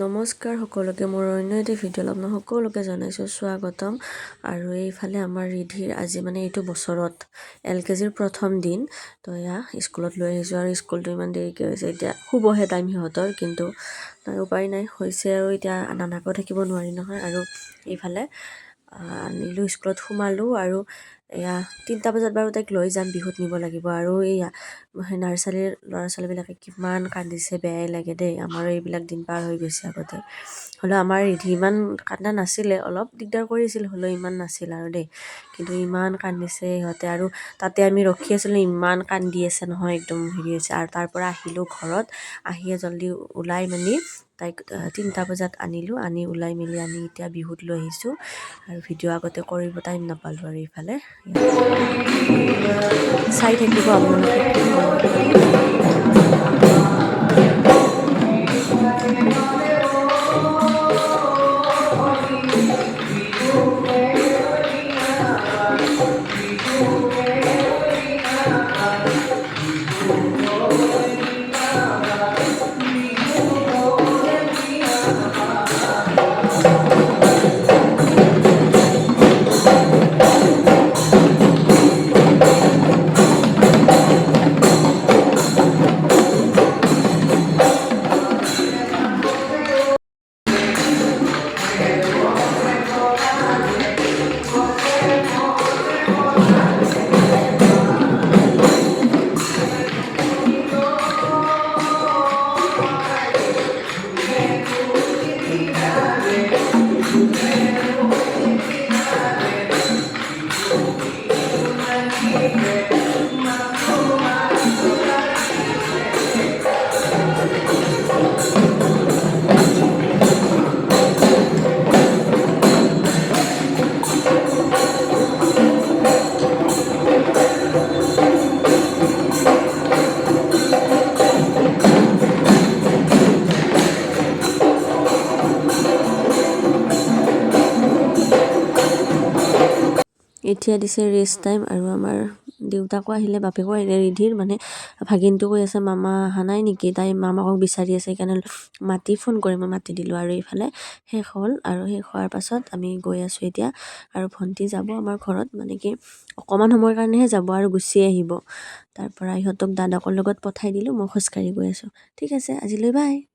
নমস্কাৰ সকলোকে, মোৰ অন্য এটি ভিডিঅ'ত আপোনাক সকলোকে জনাইছোঁ স্বাগতম। আৰু এইফালে আমাৰ ৰিধিৰ আজি মানে এইটো বছৰত LKGৰ প্ৰথম দিন। তো এয়া স্কুলত লৈ আহিছোঁ আৰু স্কুলটো ইমান দেৰিকৈ হৈছে, এতিয়া শুবহে টাইম সিহঁতৰ, কিন্তু উপায় নাই, হৈছে আৰু এতিয়া নানাকৈ থাকিব নোৱাৰি নহয়। আৰু এইফালে আনিলোঁ, স্কুলত সোমালোঁ আৰু এয়া 3টা বজাত বাৰু তাইক লৈ যাম, বিহুত নিব লাগিব। আৰু এয়া নাৰ্চাৰীৰ ল'ৰা ছোৱালীবিলাকে কিমান কান্দিছে, বেয়াই লাগে দেই। আমাৰো এইবিলাক দিন পাৰ হৈ গৈছে আগতে, হ'লেও আমাৰ ৰিধি ইমান কান্দা নাছিলে, অলপ দিগদাৰ কৰিছিল, হ'লেও ইমান নাছিল আৰু দেই। কিন্তু ইমান কান্দিছে সিহঁতে, আৰু তাতে আমি ৰখি আছিলোঁ, ইমান কান্দি আছে নহয়, একদম হেৰি হৈছে। আৰু তাৰ পৰা আহিলোঁ ঘৰত, আহিয়ে জল্দি ওলাই মেলি তাইক 3টা বজাত আনিলোঁ, আনি ওলাই মেলি আনি এতিয়া বিহুত লৈ আহিছোঁ। আৰু ভিডিঅ' আগতে কৰিব টাইম নাপালোঁ। আৰু এইফালে চাই থাকিব আপোনালোকে। এতিয়া দিছে ৰেষ্ট টাইম। আৰু আমাৰ দেউতাকো আহিলে, বাপেকো আহিলে। ৰিধিৰ মানে ভাগিনটো কৈ আছে মামা অহা নাই নেকি, তাই মামাকক বিচাৰি আছে, সেইকাৰণে ফোন কৰি মই মাতি দিলোঁ। আৰু এইফালে শেষ হ'ল, আৰু শেষ হোৱাৰ পাছত আমি গৈ আছোঁ এতিয়া। আৰু ভণ্টি যাব আমাৰ ঘৰত, মানে কি অকণমান সময়ৰ কাৰণেহে যাব আৰু গুচি আহিব। তাৰ পৰা ইহঁতক দাদাকৰ লগত পঠাই দিলোঁ, মই খোজকাঢ়ি গৈ আছোঁ। ঠিক আছে, আজিলৈ বাই।